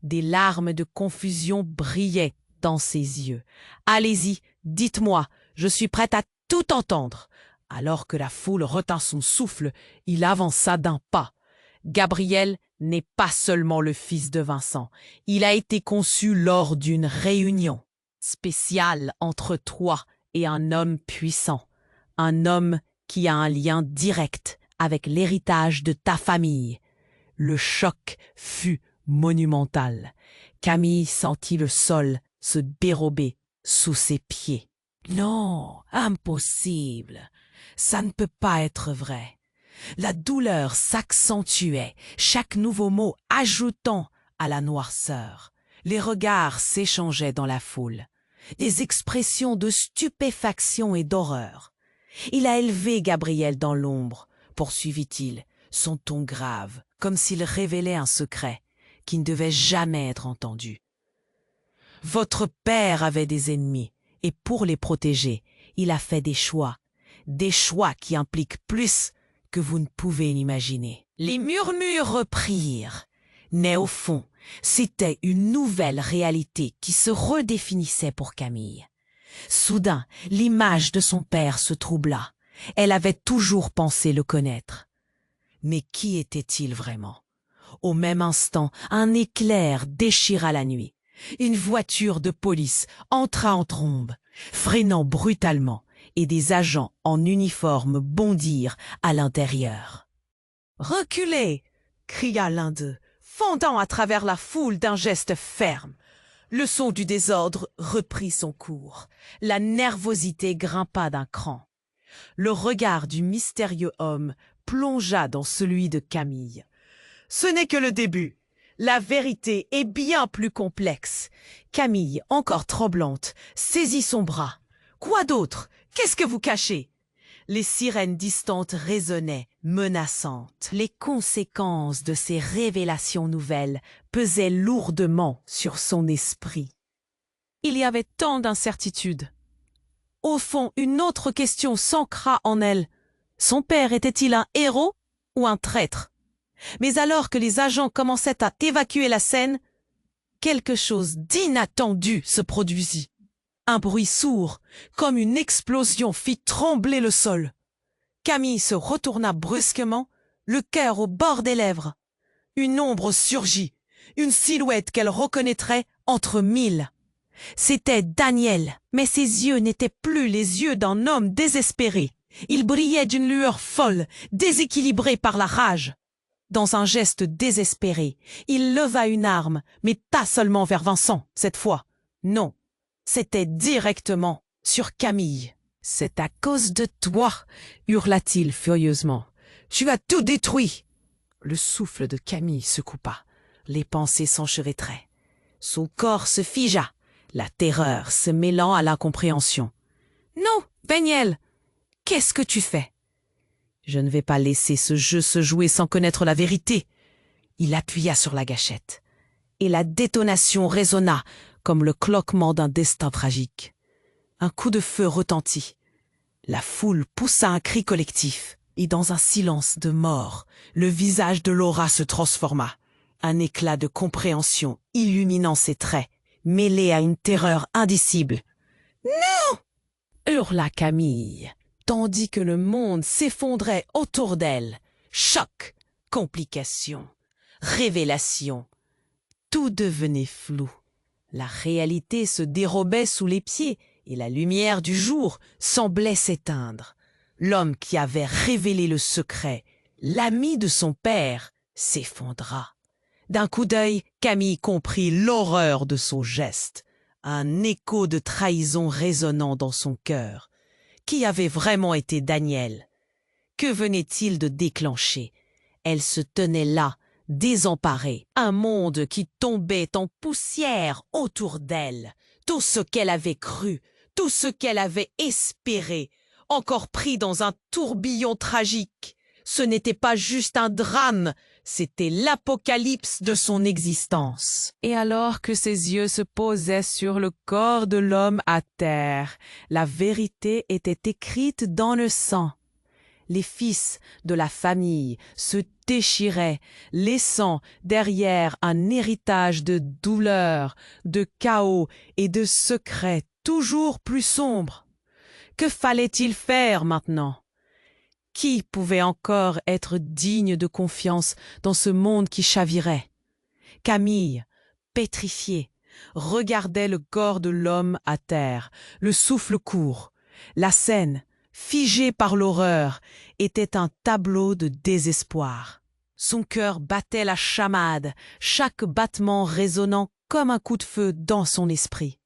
Des larmes de confusion brillaient dans ses yeux. Allez-y, dites-moi, je suis prête à tout entendre. Alors que la foule retint son souffle, il avança d'un pas. Gabriel n'est pas seulement le fils de Vincent. Il a été conçu lors d'une réunion spéciale entre toi et un homme puissant. Un homme qui a un lien direct avec l'héritage de ta famille. Le choc fut monumental. Camille sentit le sol se dérober sous ses pieds. Non, impossible. Ça ne peut pas être vrai. La douleur s'accentuait, chaque nouveau mot ajoutant à la noirceur. Les regards s'échangeaient dans la foule. Des expressions de stupéfaction et d'horreur. Il a élevé Gabriel dans l'ombre, poursuivit-il, son ton grave, comme s'il révélait un secret qui ne devait jamais être entendu. Votre père avait des ennemis, et pour les protéger, il a fait des choix qui impliquent plus que vous ne pouvez l'imaginer. Les murmures reprirent, mais au fond, c'était une nouvelle réalité qui se redéfinissait pour Camille. Soudain, l'image de son père se troubla. Elle avait toujours pensé le connaître. Mais qui était-il vraiment? Au même instant, un éclair déchira la nuit. Une voiture de police entra en trombe, freinant brutalement, et des agents en uniforme bondirent à l'intérieur. « Reculez !» cria l'un d'eux, fondant à travers la foule d'un geste ferme. Le son du désordre reprit son cours. La nervosité grimpa d'un cran. Le regard du mystérieux homme plongea dans celui de Camille. « Ce n'est que le début. La vérité est bien plus complexe. » Camille, encore tremblante, saisit son bras. « Quoi d'autre? Qu'est-ce que vous cachez ?» Les sirènes distantes résonnaient, menaçantes. Les conséquences de ces révélations nouvelles pesaient lourdement sur son esprit. Il y avait tant d'incertitudes. Au fond, une autre question s'ancra en elle. Son père était-il un héros ou un traître? Mais alors que les agents commençaient à évacuer la scène, quelque chose d'inattendu se produisit. Un bruit sourd, comme une explosion, fit trembler le sol. Camille se retourna brusquement, le cœur au bord des lèvres. Une ombre surgit, une silhouette qu'elle reconnaîtrait entre mille. C'était Daniel, mais ses yeux n'étaient plus les yeux d'un homme désespéré. Ils brillaient d'une lueur folle, déséquilibrée par la rage. Dans un geste désespéré, il leva une arme, mais pas seulement vers Vincent, cette fois. Non. C'était directement sur Camille. « C'est à cause de toi !» hurla-t-il furieusement. « Tu as tout détruit !» Le souffle de Camille se coupa. Les pensées s'enchevêtraient. Son corps se figea, la terreur se mêlant à l'incompréhension. « Non, Daniel, qu'est-ce que tu fais ?»« Je ne vais pas laisser ce jeu se jouer sans connaître la vérité. » Il appuya sur la gâchette. Et la détonation résonna comme le cloquement d'un destin tragique. Un coup de feu retentit. La foule poussa un cri collectif, et dans un silence de mort, le visage de Laura se transforma. Un éclat de compréhension illuminant ses traits, mêlé à une terreur indicible. « Non !» hurla Camille, tandis que le monde s'effondrait autour d'elle. Choc, complication, révélation. Tout devenait flou. La réalité se dérobait sous les pieds et la lumière du jour semblait s'éteindre. L'homme qui avait révélé le secret, l'ami de son père, s'effondra. D'un coup d'œil, Camille comprit l'horreur de son geste, un écho de trahison résonnant dans son cœur. Qui avait vraiment été Daniel? Que venait-il de déclencher? Elle se tenait là, désemparée, un monde qui tombait en poussière autour d'elle. Tout ce qu'elle avait cru, tout ce qu'elle avait espéré, encore pris dans un tourbillon tragique. Ce n'était pas juste un drame, c'était l'apocalypse de son existence. Et alors que ses yeux se posaient sur le corps de l'homme à terre, la vérité était écrite dans le sang. Les fils de la famille se déchiraient, laissant derrière un héritage de douleur, de chaos et de secrets toujours plus sombres. Que fallait-il faire maintenant? Qui pouvait encore être digne de confiance dans ce monde qui chavirait? Camille, pétrifiée, regardait le corps de l'homme à terre, le souffle court. La scène, figée par l'horreur, était un tableau de désespoir. Son cœur battait la chamade, chaque battement résonnant comme un coup de feu dans son esprit.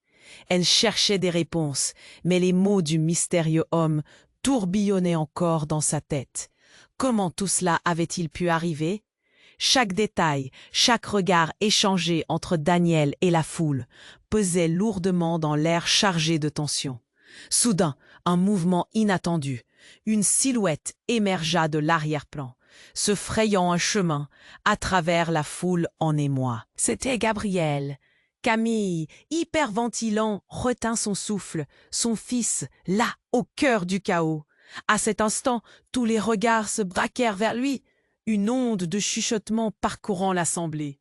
Elle cherchait des réponses, mais les mots du mystérieux homme tourbillonnaient encore dans sa tête. Comment tout cela avait-il pu arriver? Chaque détail, chaque regard échangé entre Daniel et la foule pesait lourdement dans l'air chargé de tension. Soudain, un mouvement inattendu, une silhouette émergea de l'arrière-plan, se frayant un chemin à travers la foule en émoi. C'était Gabriel. Camille, hyperventilant, retint son souffle, son fils, là, au cœur du chaos. À cet instant, tous les regards se braquèrent vers lui, une onde de chuchotement parcourant l'assemblée.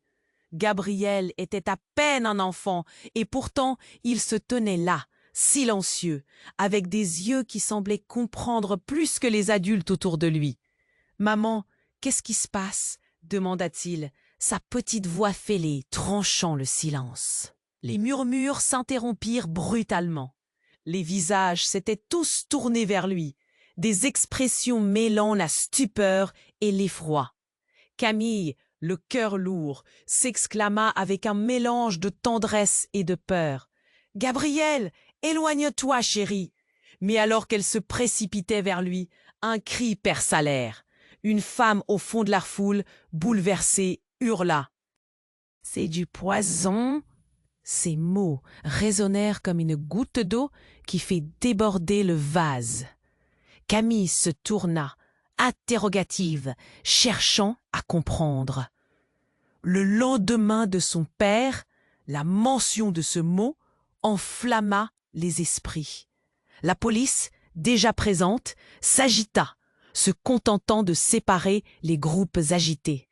Gabriel était à peine un enfant, et pourtant il se tenait là, silencieux, avec des yeux qui semblaient comprendre plus que les adultes autour de lui. « Maman, qu'est-ce qui se passe ?» demanda-t-il, sa petite voix fêlée tranchant le silence. Les murmures s'interrompirent brutalement. Les visages s'étaient tous tournés vers lui, des expressions mêlant la stupeur et l'effroi. Camille, le cœur lourd, s'exclama avec un mélange de tendresse et de peur. « Gabriel, éloigne-toi, chérie !» Mais alors qu'elle se précipitait vers lui, un cri perça l'air. Une femme au fond de la foule, bouleversée, hurla. « C'est du poison !» Ces mots résonnèrent comme une goutte d'eau qui fait déborder le vase. Camille se tourna, interrogative, cherchant à comprendre. Le lendemain de son père, la mention de ce mot enflamma les esprits. La police, déjà présente, s'agita, se contentant de séparer les groupes agités.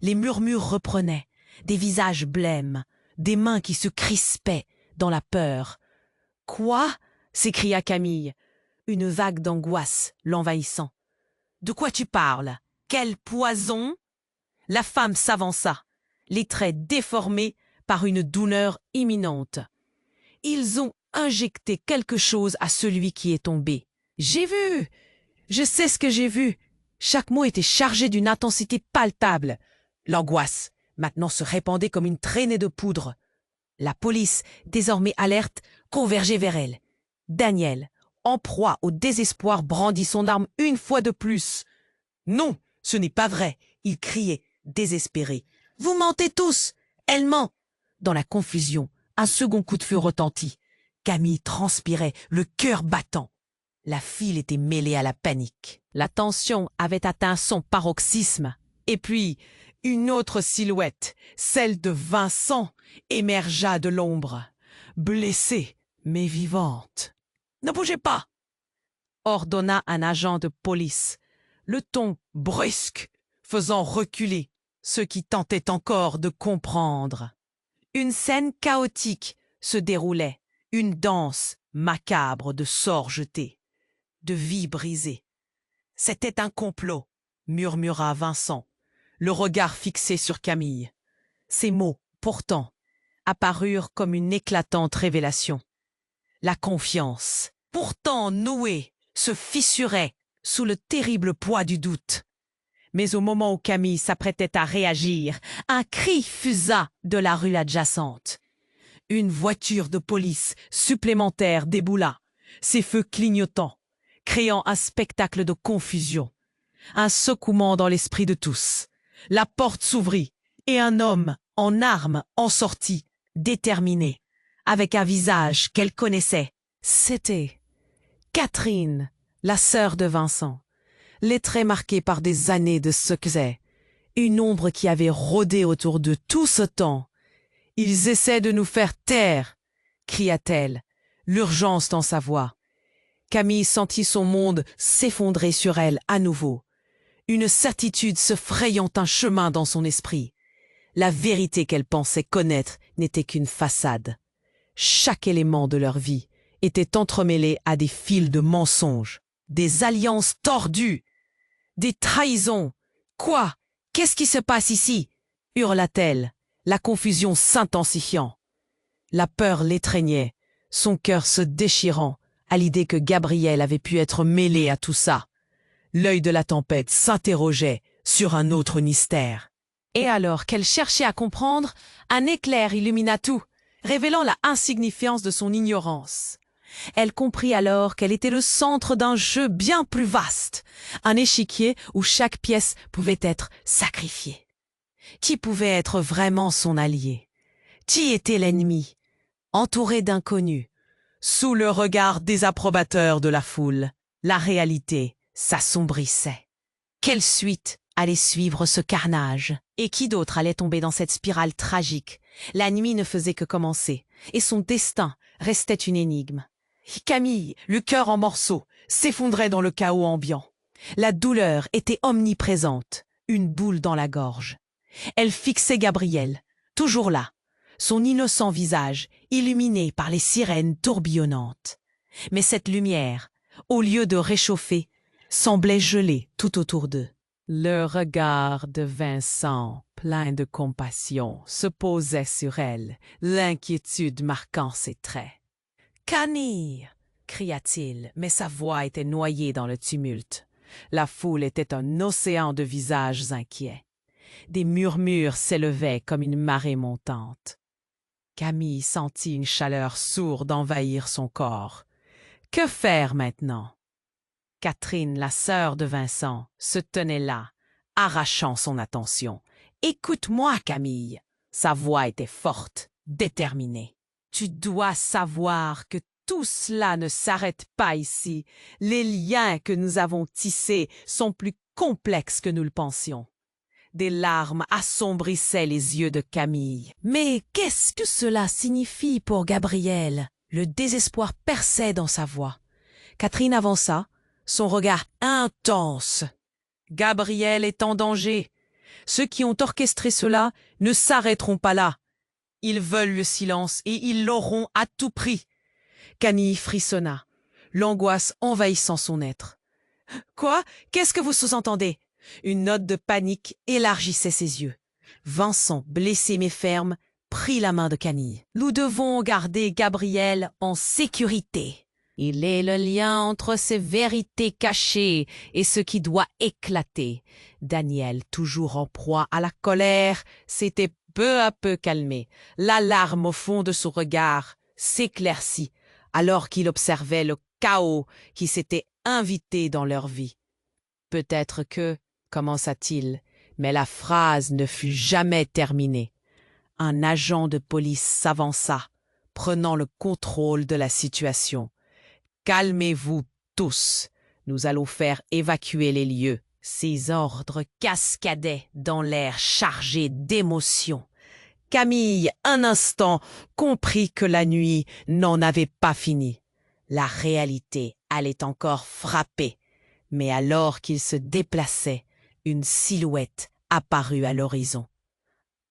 Les murmures reprenaient, des visages blêmes, des mains qui se crispaient dans la peur. « Quoi ?» s'écria Camille, une vague d'angoisse l'envahissant. « De quoi tu parles? Quel poison ?» La femme s'avança, les traits déformés par une douleur imminente. « Ils ont injecté quelque chose à celui qui est tombé. J'ai vu! Je sais ce que j'ai vu. » Chaque mot était chargé d'une intensité palpable. L'angoisse, maintenant, se répandait comme une traînée de poudre. La police, désormais alerte, convergeait vers elle. Daniel, en proie au désespoir, brandit son arme une fois de plus. « Non, ce n'est pas vrai !» il criait, désespéré. « Vous mentez tous! Elle ment !» Dans la confusion, un second coup de feu retentit. Camille transpirait, le cœur battant. La file était mêlée à la panique. La tension avait atteint son paroxysme. Et puis, une autre silhouette, celle de Vincent, émergea de l'ombre, blessée mais vivante. « Ne bougez pas !» ordonna un agent de police, le ton brusque, faisant reculer ceux qui tentaient encore de comprendre. Une scène chaotique se déroulait, une danse macabre de sorts jetés, de vies brisées. « C'était un complot !» murmura Vincent, le regard fixé sur Camille. Ces mots, pourtant, apparurent comme une éclatante révélation. La confiance, pourtant nouée, se fissurait sous le terrible poids du doute. Mais au moment où Camille s'apprêtait à réagir, un cri fusa de la rue adjacente. Une voiture de police supplémentaire déboula, ses feux clignotants. créant un spectacle de confusion. Un secouement dans l'esprit de tous. La porte s'ouvrit, et un homme, en armes, en sortit, déterminé, avec un visage qu'elle connaissait. C'était Catherine, la sœur de Vincent, les traits marqués par des années de secret, une ombre qui avait rôdé autour de tout ce temps. « Ils essaient de nous faire taire !» cria-t-elle, l'urgence dans sa voix. Camille sentit son monde s'effondrer sur elle à nouveau, une certitude se frayant un chemin dans son esprit. La vérité qu'elle pensait connaître n'était qu'une façade. Chaque élément de leur vie était entremêlé à des fils de mensonges, des alliances tordues, des trahisons. « Quoi? Qu'est-ce qui se passe ici ?» hurla-t-elle, la confusion s'intensifiant. La peur l'étreignait, son cœur se déchirant à l'idée que Gabriel avait pu être mêlé à tout ça. L'œil de la tempête s'interrogeait sur un autre mystère. Et alors qu'elle cherchait à comprendre, un éclair illumina tout, révélant la insignifiance de son ignorance. Elle comprit alors qu'elle était le centre d'un jeu bien plus vaste, un échiquier où chaque pièce pouvait être sacrifiée. Qui pouvait être vraiment son allié? Qui était l'ennemi? Entouré d'inconnus, sous le regard désapprobateur de la foule, la réalité s'assombrissait. Quelle suite allait suivre ce carnage? Et qui d'autre allait tomber dans cette spirale tragique? La nuit ne faisait que commencer, et son destin restait une énigme. Camille, le cœur en morceaux, s'effondrait dans le chaos ambiant. La douleur était omniprésente, une boule dans la gorge. Elle fixait Gabriel, toujours là, son innocent visage illuminé par les sirènes tourbillonnantes. Mais cette lumière, au lieu de réchauffer, semblait geler tout autour d'eux. Le regard de Vincent, plein de compassion, se posait sur elle, l'inquiétude marquant ses traits. « Camille !» cria-t-il, mais sa voix était noyée dans le tumulte. La foule était un océan de visages inquiets. Des murmures s'élevaient comme une marée montante. Camille sentit une chaleur sourde envahir son corps. Que faire maintenant? Catherine, la sœur de Vincent, se tenait là, arrachant son attention. « Écoute-moi, Camille !» Sa voix était forte, déterminée. « Tu dois savoir que tout cela ne s'arrête pas ici. Les liens que nous avons tissés sont plus complexes que nous le pensions. » Des larmes assombrissaient les yeux de Camille. Mais qu'est-ce que cela signifie pour Gabriel? Le désespoir perçait dans sa voix. Catherine avança, son regard intense. Gabriel est en danger. Ceux qui ont orchestré cela ne s'arrêteront pas là. Ils veulent le silence et ils l'auront à tout prix. Camille frissonna, l'angoisse envahissant son être. « Quoi? Qu'est-ce que vous sous-entendez ?» Une note de panique élargissait ses yeux. Vincent, blessé mais ferme, prit la main de Camille. « Nous devons garder Gabriel en sécurité. Il est le lien entre ces vérités cachées et ce qui doit éclater. » Daniel, toujours en proie à la colère, s'était peu à peu calmé. L'alarme au fond de son regard s'éclaircit alors qu'il observait le chaos qui s'était invité dans leur vie. « Peut-être que, » commença-t-il, mais la phrase ne fut jamais terminée. Un agent de police s'avança, prenant le contrôle de la situation. « Calmez-vous tous, nous allons faire évacuer les lieux. » Ses ordres cascadaient dans l'air chargé d'émotion. Camille, un instant, comprit que la nuit n'en avait pas fini. La réalité allait encore frapper, mais alors qu'il se déplaçait, une silhouette apparut à l'horizon.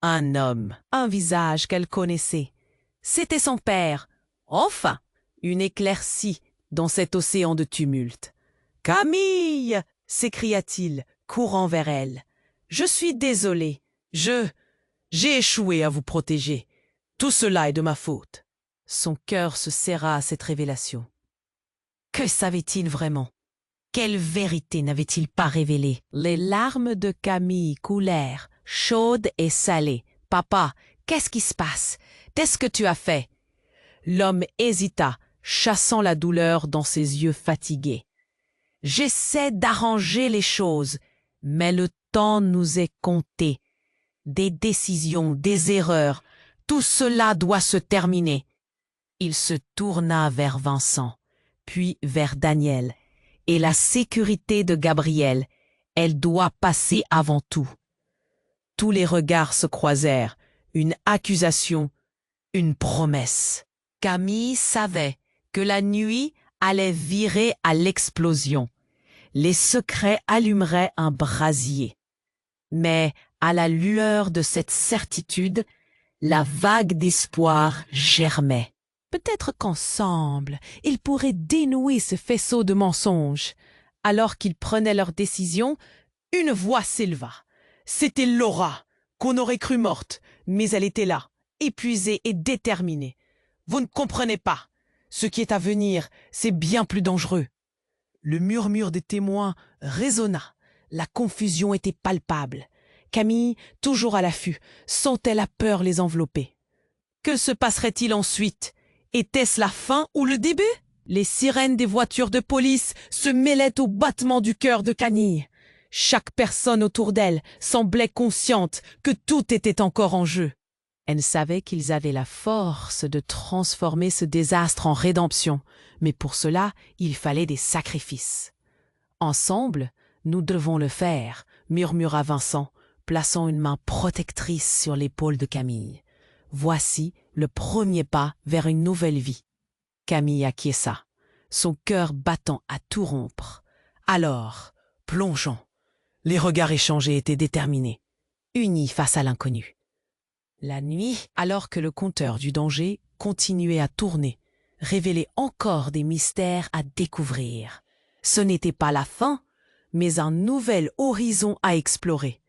Un homme, un visage qu'elle connaissait. C'était son père. Enfin, une éclaircie dans cet océan de tumulte. « Camille !» s'écria-t-il, courant vers elle. « Je suis désolé. J'ai échoué à vous protéger. Tout cela est de ma faute. » Son cœur se serra à cette révélation. Que savait-il vraiment? Quelle vérité n'avait-il pas révélée? Les larmes de Camille coulèrent, chaudes et salées. « Papa, qu'est-ce qui se passe? Qu'est-ce que tu as fait ?» L'homme hésita, chassant la douleur dans ses yeux fatigués. J'essaie d'arranger les choses, mais le temps nous est compté. Des décisions, des erreurs, tout cela doit se terminer. Il se tourna vers Vincent, puis vers Daniel, et la sécurité de Gabriel, elle doit passer avant tout. Tous les regards se croisèrent, une accusation, une promesse. Camille savait que la nuit allait virer à l'explosion. Les secrets allumeraient un brasier. Mais, à la lueur de cette certitude, la vague d'espoir germait. Peut-être qu'ensemble, ils pourraient dénouer ce faisceau de mensonges. Alors qu'ils prenaient leur décision, une voix s'éleva. C'était Laura, qu'on aurait cru morte, mais elle était là, épuisée et déterminée. Vous ne comprenez pas. Ce qui est à venir, c'est bien plus dangereux. Le murmure des témoins résonna. La confusion était palpable. Camille, toujours à l'affût, sentait la peur les envelopper. Que se passerait-il ensuite? Était-ce la fin ou le début? Les sirènes des voitures de police se mêlaient au battement du cœur de Camille. Chaque personne autour d'elle semblait consciente que tout était encore en jeu. Elle savait qu'ils avaient la force de transformer ce désastre en rédemption, mais pour cela, il fallait des sacrifices. « Ensemble, nous devons le faire », murmura Vincent, plaçant une main protectrice sur l'épaule de Camille. Voici le premier pas vers une nouvelle vie. Camille acquiesça, son cœur battant à tout rompre. Alors, plongeons. Les regards échangés étaient déterminés, unis face à l'inconnu. La nuit, alors que le compteur du danger continuait à tourner, révélait encore des mystères à découvrir. Ce n'était pas la fin, mais un nouvel horizon à explorer.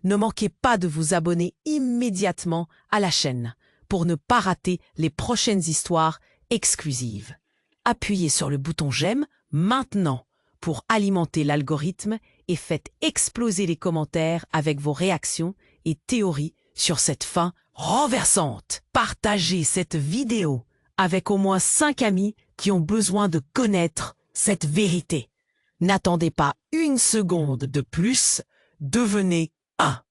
Ne manquez pas de vous abonner immédiatement à la chaîne pour ne pas rater les prochaines histoires exclusives. Appuyez sur le bouton j'aime maintenant pour alimenter l'algorithme et faites exploser les commentaires avec vos réactions et théories sur cette fin renversante. Partagez cette vidéo avec au moins 5 amis qui ont besoin de connaître cette vérité. N'attendez pas une seconde de plus, devenez un.